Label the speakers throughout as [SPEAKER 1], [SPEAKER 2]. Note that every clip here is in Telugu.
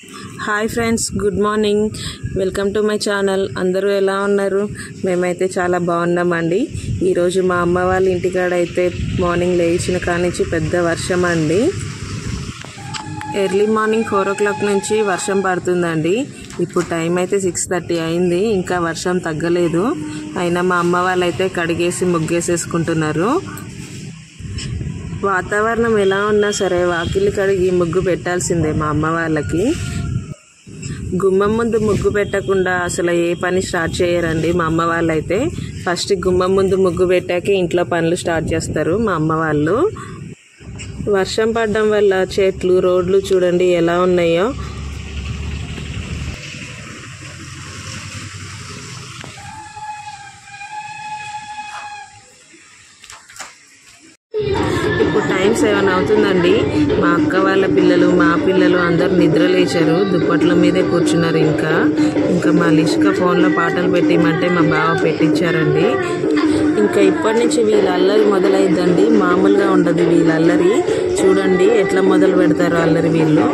[SPEAKER 1] Hi friends, good morning. Welcome to my channel. అందరూ ఎలా ఉన్నారు? మేమైతే చాలా బాగున్నామండి. ఈరోజు మా అమ్మ వాళ్ళ ఇంటికాడ అయితే మార్నింగ్ లేచిన కానించి పెద్ద వర్షం అండి. ఎర్లీ మార్నింగ్ 4 o'clock నుంచి వర్షం పడుతుందండి. ఇప్పుడు టైం అయితే 6:30 అయింది. ఇంకా వర్షం తగ్గలేదు. అయినా మా అమ్మ వాళ్ళైతే కడిగేసి ముగ్గేసేసుకుంటున్నారు. వాతావరణం ఎలా ఉన్నా సరే వాకిలి కడిగి ముగ్గు పెట్టాల్సిందే మా అమ్మ వాళ్ళకి. గుమ్మం ముందు ముగ్గు పెట్టకుండా అసలు ఏ పని స్టార్ట్ చేయరండి మా అమ్మ వాళ్ళైతే. ఫస్ట్ గుమ్మం ముందు ముగ్గు పెట్టాకే ఇంట్లో పనులు స్టార్ట్ చేస్తారు మా అమ్మ వాళ్ళు. వర్షం పడడం వల్ల చెట్లు, రోడ్లు చూడండి ఎలా ఉన్నాయో. ఇప్పుడు టైం 7 అవుతుందండి. మా అక్క వాళ్ళ పిల్లలు, మా పిల్లలు అందరూ నిద్ర లేచారు. దుప్పట్ల మీదే కూర్చున్నారు. ఇంకా మా లిష్క ఫోన్లో పాటలు పెట్టిమంటే మా బావ పెట్టించారండి. ఇంకా ఇప్పటి నుంచి వీళ్ళ అల్లరి మొదలైద్దండి. మామూలుగా ఉండదు వీళ్ళ అల్లరి. చూడండి ఎట్లా మొదలు పెడతారు అల్లరి వీళ్ళు.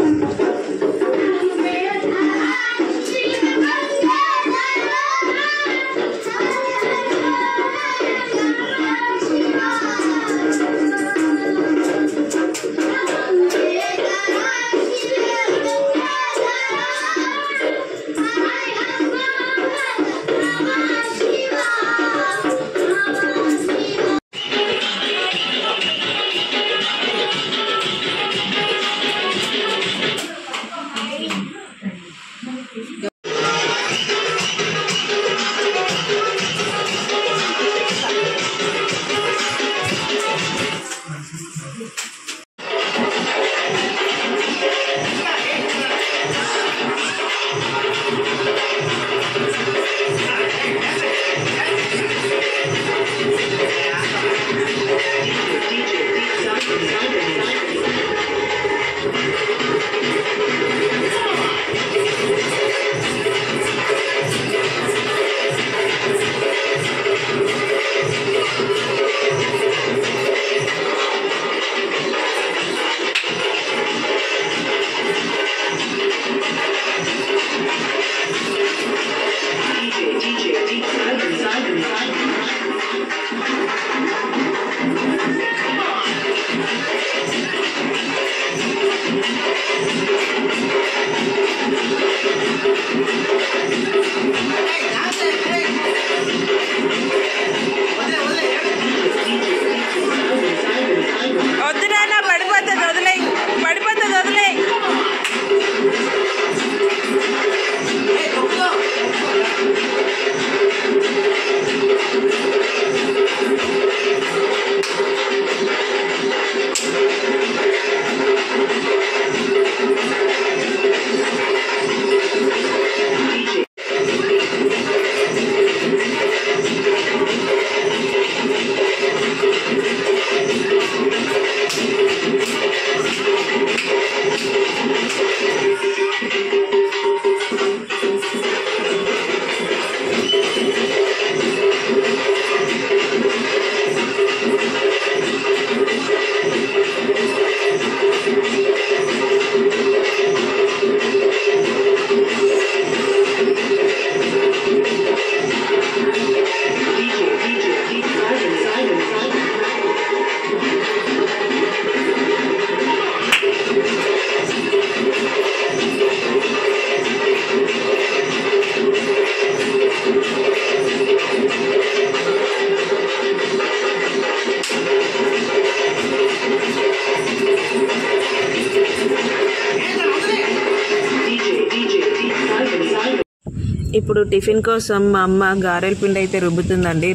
[SPEAKER 1] ఇప్పుడు టిఫిన్ కోసం మా అమ్మ గారెల పిండి అయితే రుబ్బుతుందండి.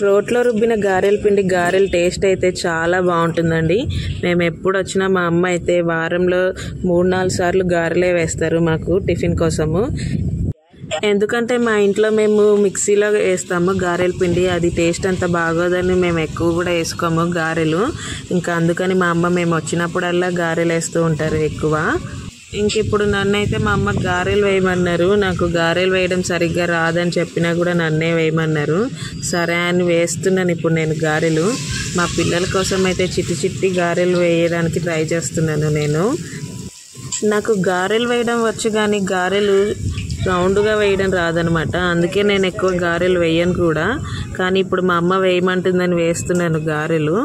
[SPEAKER 1] రోట్లో రుబ్బిన గారెల పిండి గారెల టేస్ట్ అయితే చాలా బాగుంటుందండి. మేము ఎప్పుడు వచ్చినా మా అమ్మ అయితే వారంలో 3-4 సార్లు గారెలే వేస్తారు మాకు టిఫిన్ కోసము. ఎందుకంటే మా ఇంట్లో మేము మిక్సీలో వేస్తాము గారెల పిండి. అది టేస్ట్ అంత బాగోదని మేము ఎక్కువ కూడా వేసుకోము గారెలు. ఇంకా అందుకని మా అమ్మ మేము వచ్చినప్పుడల్లా గారెలు వేస్తూ ఉంటారు ఎక్కువ. ఇంకిప్పుడు నన్నైతే మా అమ్మ గారెలు వేయమన్నారు. నాకు గారెలు వేయడం సరిగ్గా రాదని చెప్పినా కూడా నన్నే వేయమన్నారు. సరే అని వేస్తున్నాను ఇప్పుడు నేను గారెలు. మా పిల్లల కోసం అయితే చిట్టి చిట్టి గారెలు వేయడానికి ట్రై చేస్తున్నాను నేను. నాకు గారెలు వేయడం వచ్చు కానీ గారెలు రౌండ్గా వేయడం రాదనమాట. అందుకే నేను ఎక్కువ గారెలు వేయను కూడా. కానీ ఇప్పుడు మా అమ్మ వేయమంటుందని వేస్తున్నాను గారెలు.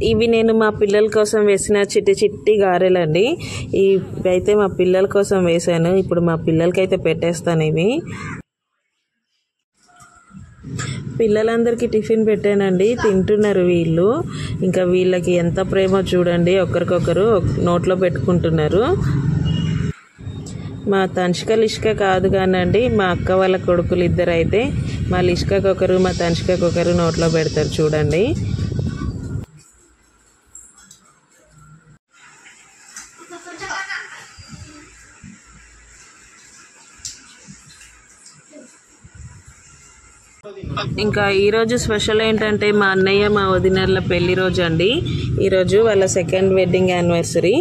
[SPEAKER 1] ఇవి నేను మా పిల్లల కోసం వేసిన చిట్టి చిట్టి గారెలండి. ఇవైతే మా పిల్లల కోసం వేసాను. ఇప్పుడు మా పిల్లలకైతే పెట్టేస్తాను ఇవి. పిల్లలందరికీ టిఫిన్ పెట్టానండి, తింటున్నారు వీళ్ళు. ఇంకా వీళ్ళకి ఎంత ప్రేమ చూడండి, ఒకరికొకరు నోట్లో పెట్టుకుంటున్నారు. మా తన్షిక లిష్క కాదు కానండి, మా అక్క వాళ్ళ కొడుకులు ఇద్దరు అయితే మా లిష్కకొకరు మా తన్షికకొకరు నోట్లో పెడతారు చూడండి. ఇంకా ఈరోజు స్పెషల్ ఏంటంటే మా అన్నయ్య మా వదినర్ల పెళ్లి రోజు అండి. ఈరోజు వాళ్ళ సెకండ్ వెడ్డింగ్ యానివర్సరీ.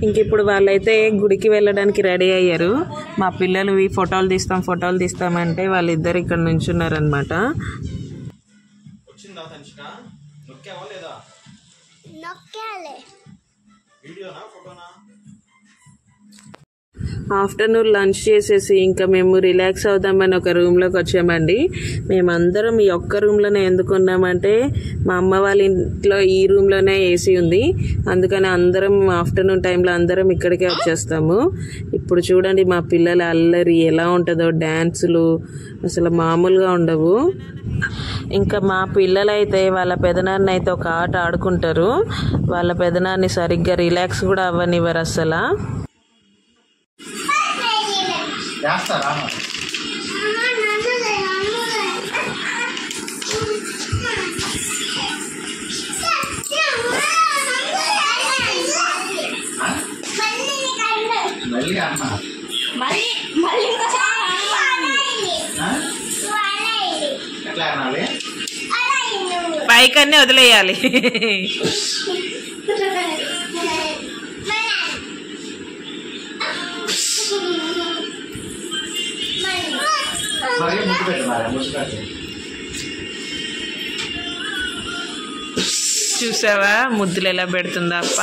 [SPEAKER 1] ఇంక ఇప్పుడు వాళ్ళైతే గుడికి వెళ్ళడానికి రెడీ అయ్యారు. మా పిల్లలు ఈ ఫోటోలు తీస్తామంటే వాళ్ళిద్దరు ఇక్కడ నుంచున్నారనమాట. ఆఫ్టర్నూన్ లంచ్ చేసేసి ఇంకా మేము రిలాక్స్ అవుదామని ఒక రూమ్లోకి వచ్చామండి. మేమందరం ఈ ఒక్క రూమ్లోనే ఎందుకున్నామంటే మా అమ్మ వాళ్ళ ఇంట్లో ఈ రూమ్లోనే ఏసీ ఉంది. అందుకని అందరం ఆఫ్టర్నూన్ టైంలో అందరం ఇక్కడికే వచ్చేస్తాము. ఇప్పుడు చూడండి మా పిల్లల అల్లరి ఎలా ఉంటుందో, డ్యాన్సులు అసలు మామూలుగా ఉండవు. ఇంకా మా పిల్లలైతే వాళ్ళ పెదనాన్ని అయితే ఒక ఆట ఆడుకుంటారు. వాళ్ళ పెదనాన్ని సరిగ్గా రిలాక్స్ కూడా అవ్వనివ్వరు అసలు. పైకన్నీ వదిలేయాలి. చూసావా ముద్దులు ఎలా పెడుతుందా అప్ప.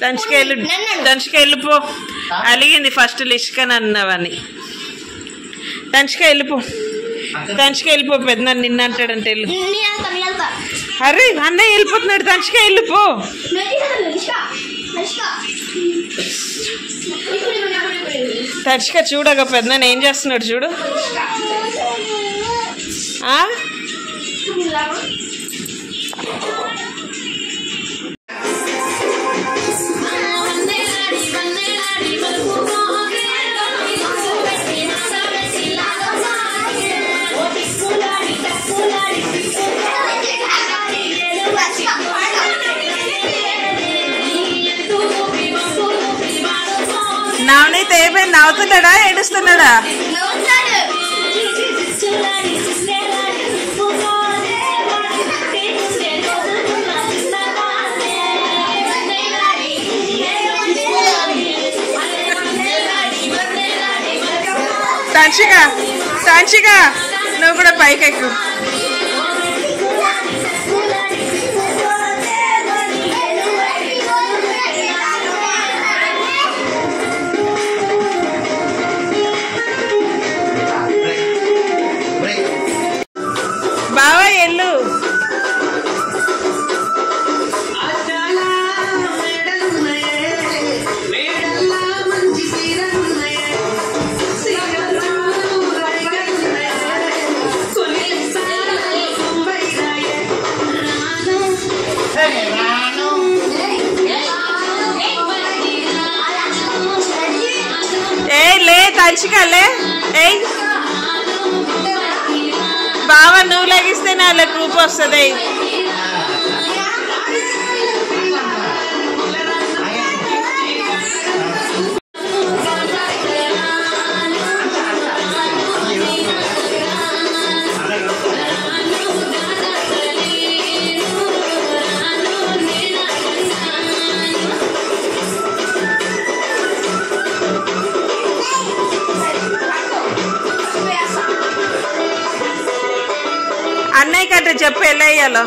[SPEAKER 1] దంచుక వెళ్ళిపో. అలిగింది ఫస్ట్ లిష్కని అన్నావని. దంచుక వెళ్ళిపో పెద్ద నిన్న అంటాడంటే వెళ్ళు. అరే అన్నయ్య వెళ్ళిపోతున్నాడు, దంచుక వెళ్ళిపో. దంచుక చూడగా పెద్ద ఏం చేస్తున్నాడు చూడు. నవనీత్ ఏమైంది, నవ్వుతున్నాడా ఏడుస్తున్నాడా? తాన్షిక నువ్వు కూడా పైకి ఎక్కు. బావా ఎల్లు. తాన్షికలే బావా నువ్వు లగిస్తేనే వాళ్ళ గ్రూప్ వస్తుంది. వినాయక అంటే చెప్పు ఎలా వేయాలో.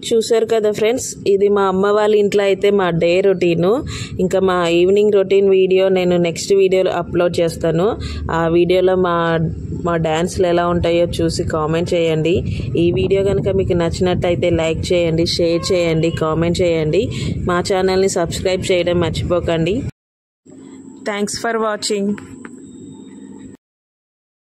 [SPEAKER 1] చూసారు కదా ఫ్రెండ్స్, ఇది మా అమ్మ వాళ్ళ ఇంట్లో అయితే మా డే రొటీను. ఇంకా మా ఈవినింగ్ రొటీన్ వీడియో నేను నెక్స్ట్ వీడియోలో అప్లోడ్ చేస్తాను. ఆ వీడియోలో మా డ్యాన్స్లు ఎలా ఉంటాయో చూసి కామెంట్ చేయండి. ఈ వీడియో కనుక మీకు నచ్చినట్టయితే లైక్ చేయండి, షేర్ చేయండి, కామెంట్ చేయండి. మా ఛానల్ని సబ్స్క్రైబ్ చేయడం మర్చిపోకండి. Thanks for watching.